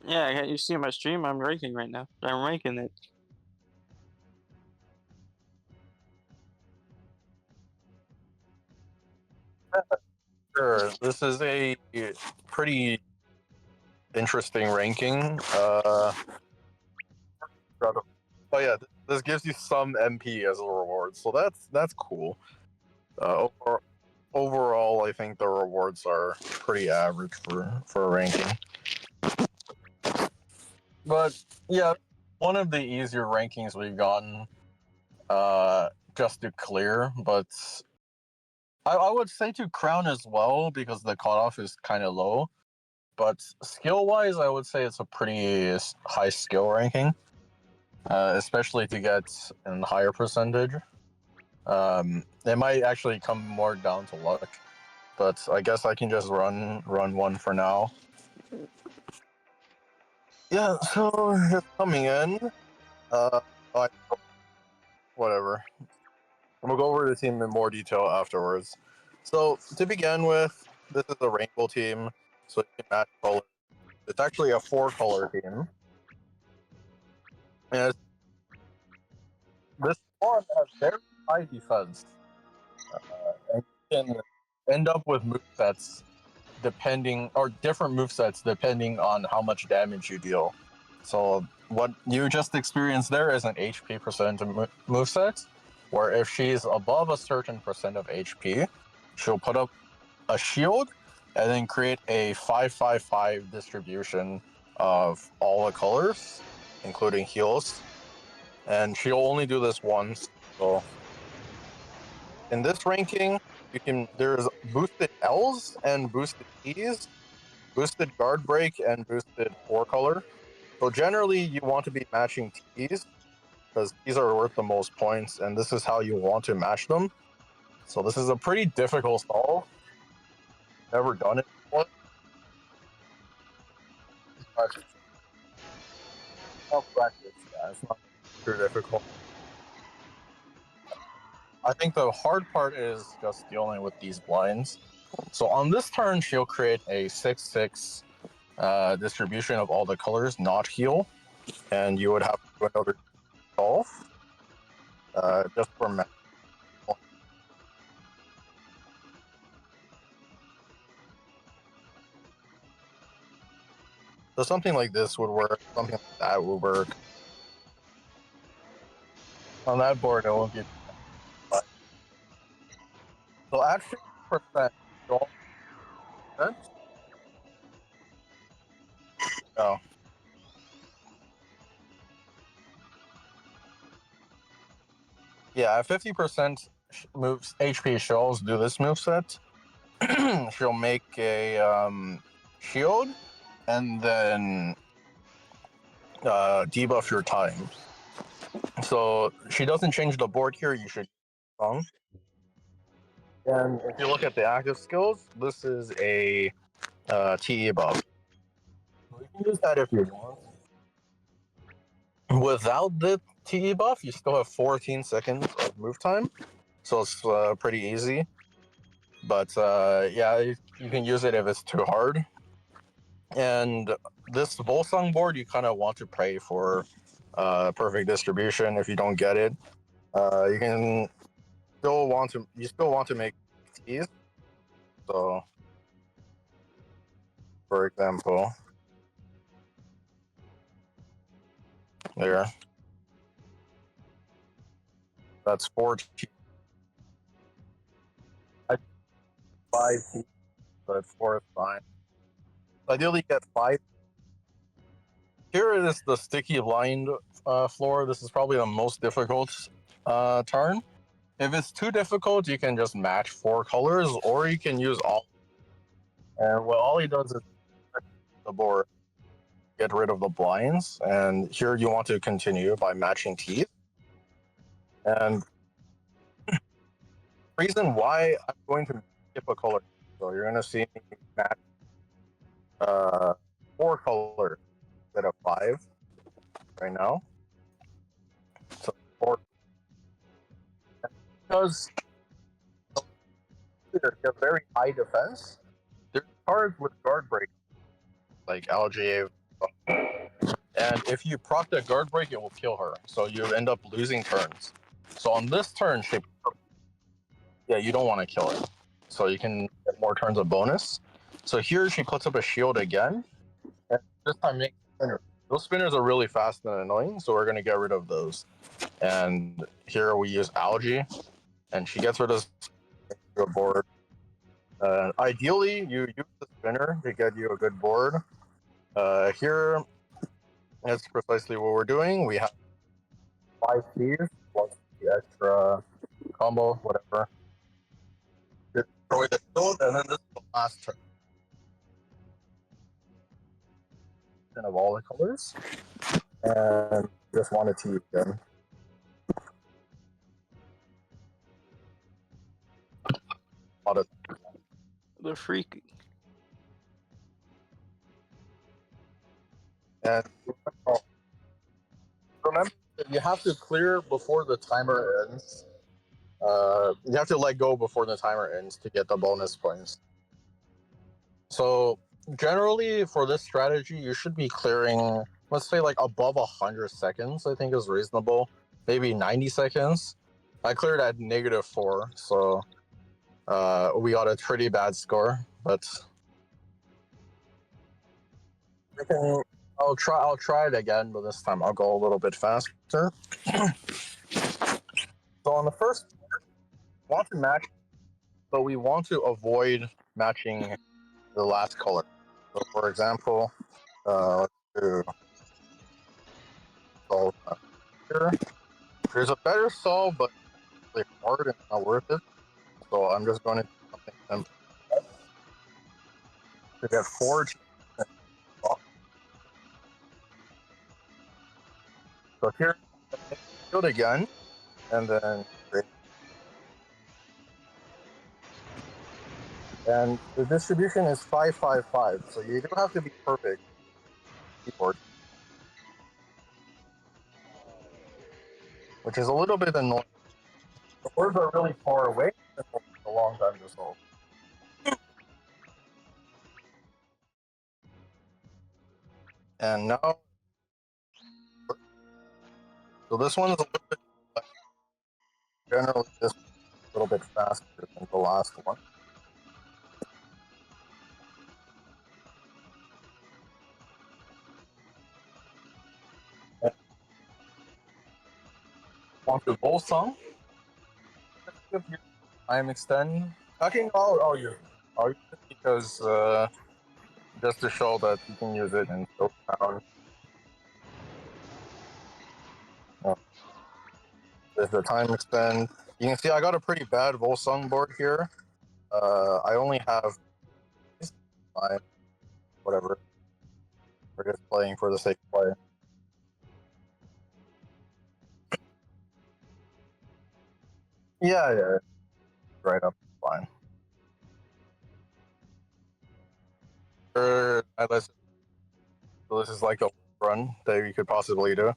Yeah, you see my stream? I'm ranking right now. I'm ranking it. Sure, this is a pretty interesting ranking. Oh yeah, this gives you some MP as a reward, so that's cool. Overall, I think the rewards are pretty average for a ranking. But yeah, one of the easier rankings we've gotten just to clear, but I would say to crown as well because the cutoff is kind of low. But skill wise, I would say it's a pretty high skill ranking, especially to get a higher percentage. It might actually come more down to luck, but I guess I can just run one for now. Yeah, so just coming in. Uh, I, whatever. We'll go over the team in more detail afterwards. So to begin with, this is a rainbow team, so you can match colors. It's actually a four-color team, and this one has very high defense, and you can end up with movesets depending or different movesets depending on how much damage you deal. So what you just experienced there is an HP percent moveset, where if she's above a certain percent of HP, she'll put up a shield and then create a 5-5-5 distribution of all the colors, including heals. And she'll only do this once. So in this ranking, there's boosted L's and boosted E's, boosted guard break, and boosted four color. So generally, you want to be matching T's because these are worth the most points, and this is how you want to match them. So this is a pretty difficult solve. Never done it before, but I'll practice. Yeah, it's not too difficult. I think the hard part is just dealing with these blinds. So on this turn, she'll create a 6-6 distribution of all the colors, not heal, and you would have to do another solve just for math. So something like this would work. Something like that would work. On that board, it won't be. So at 50%, oh, yeah, at 50% moves HP, she'll always do this move set. She'll make a shield and then debuff your time. So she doesn't change the board here. You should. And if you look at the active skills, this is a TE buff. So you can use that if you want. Without the TE buff, you still have 14 seconds of move time, so it's pretty easy. But yeah, you can use it if it's too hard. And this Volsung board, you kind of want to pray for perfect distribution. If you don't get it, you can still want to make T's. So, for example, there, that's 4 T. I 5 T, but 4 is fine. Ideally, get 5. Here is the sticky blind floor. This is probably the most difficult turn. If it's too difficult, you can just match 4 colors, or you can use all. And what Ollie does is the board, get rid of the blinds, and here you want to continue by matching teeth. And the reason why I'm going to skip a color, so you're going to see me match uh, 4 colors instead of 5 right now. So 4, because they have very high defense. There's cards with guard break like LGA and if you proc the guard break, it will kill her. So you end up losing turns. So on this turn, you don't want to kill her. So you can get more turns of bonus. So here she puts up a shield again. And this time makes spinner. Those spinners are really fast and annoying, so we're gonna get rid of those. And here we use algae, and she gets rid of the board. Ideally, you use the spinner to get you a good board. Here, that's precisely what we're doing. We have 5 keys plus the extra combo, whatever. Destroy the shield, and then this is the last turn of all the colors. And just wanted to use them. The freak. And remember, you have to clear before the timer ends. You have to let go before the timer ends to get the bonus points. So generally, for this strategy, you should be clearing, let's say, like above 100 seconds. I think is reasonable. Maybe 90 seconds. I cleared at -4, so we got a pretty bad score. But I'll try it again, but this time I'll go a little bit faster. So on the first, we want to match, but we want to avoid matching the last color. So for example, let's do solve here. There's a better solve, but it's really hard and not worth it. So I'm just going to do something simple to get 4. So here, do it again, and then and the distribution is 5-5-5. So you don't have to be perfect. Keyboard, which is a little bit annoying. The words are really far away. It's a long time to solve. And now, so this one is a little bit generally this a little bit faster than the last one. Want to both song? If you time extend, I think I'll use it. I'll use it because just to show that you can use it and go down. There's the time extend. You can see I got a pretty bad Volsung board here. I only have 5, whatever. We're just playing for the sake of play. Yeah, right up, fine. Unless so this is like a run that you could possibly do.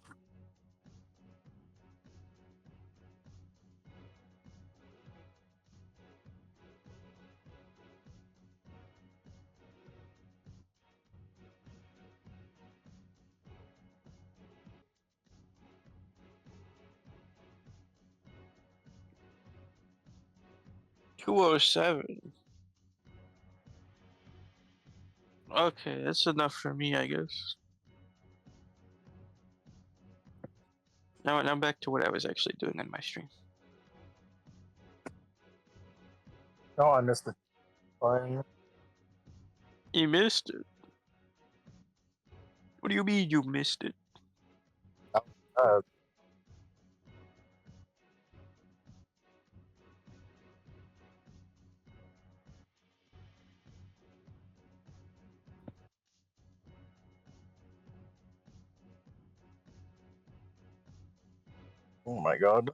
$207. Okay, that's enough for me, I guess. Now back to what I was actually doing on my stream. No, I missed it. Fine. You missed it. What do you mean you missed it? Uh, oh my god.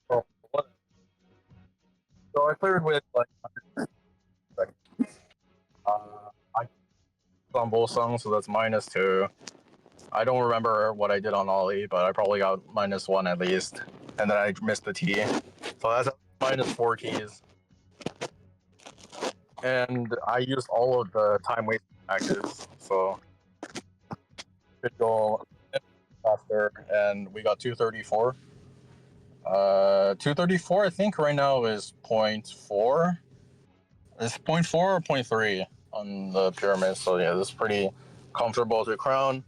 Oh, what? So I cleared with like 100 seconds. I on both songs, so that's -2. I don't remember what I did on Ollie, but I probably got -1 at least, and then I missed the T. So that's -4 keys. and I used all of the time wasting actives, so could go faster, and we got 234. 234, I think right now is point 0.4. It's point 0.4 or point 0.3 on the pyramid, so yeah, this is pretty comfortable to crown.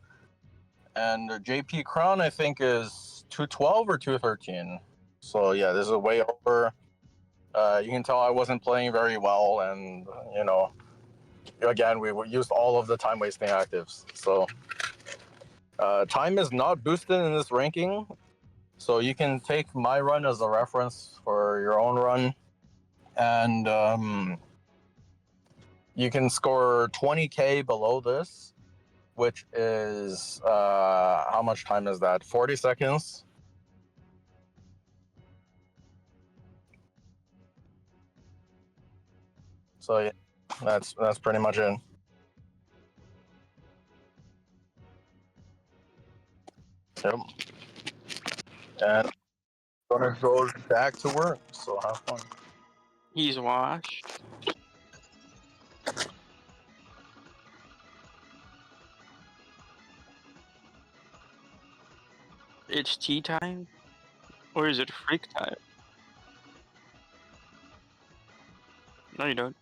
And the JP crown, I think, is 212 or 213. So yeah, this is way over. You can tell I wasn't playing very well, and again, we used all of the time wasting actives. So time is not boosted in this ranking, so you can take my run as a reference for your own run, and you can score 20k below this, which is how much time is that? 40 seconds. So yeah, that's pretty much it. Yep. And gonna go back to work. So have fun. He's washed. It's tea time? Or is it freak time? No, you don't.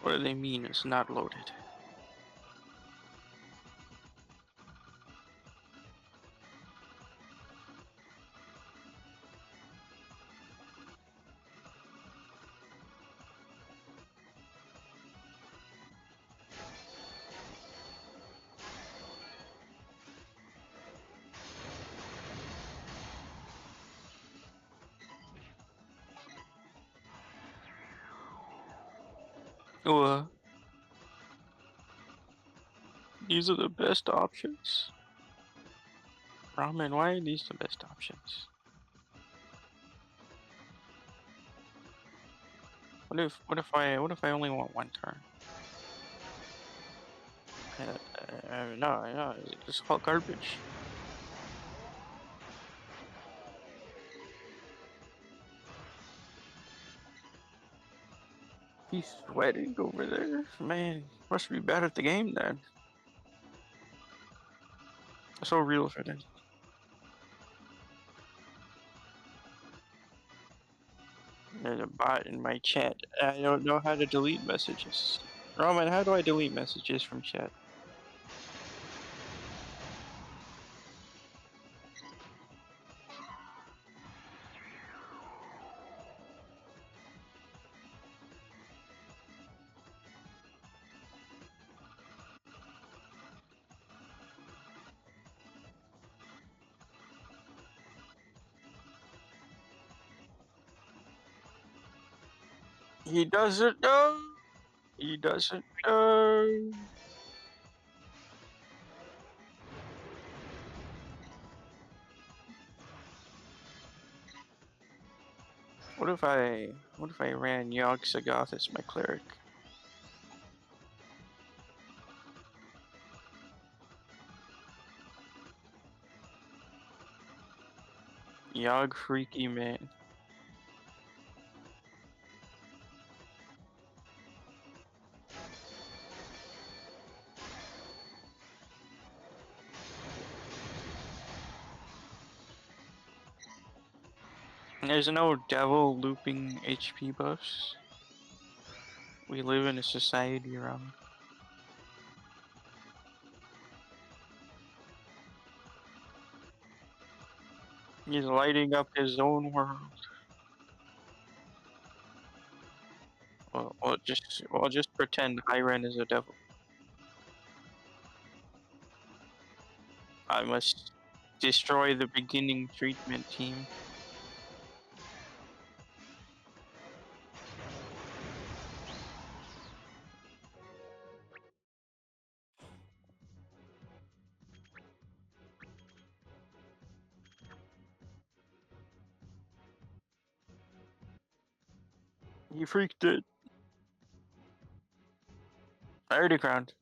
What do they mean it's not loaded? Oh, these are the best options. Ramen, why are these the best options? What if I only want one turn? No, it's all garbage. He's sweating over there. Man, must be bad at the game then. So real for this. There's a bot in my chat. I don't know how to delete messages. Roman, how do I delete messages from chat? He doesn't know. He doesn't know. What if I ran Yogg Sagoth as my cleric? Yogg freaky man. There's no devil looping HP buffs. We live in a society, Ramen. He's lighting up his own world. Well, just pretend Iron is a devil. I must destroy the beginning treatment team. He freaked it. I already crowned.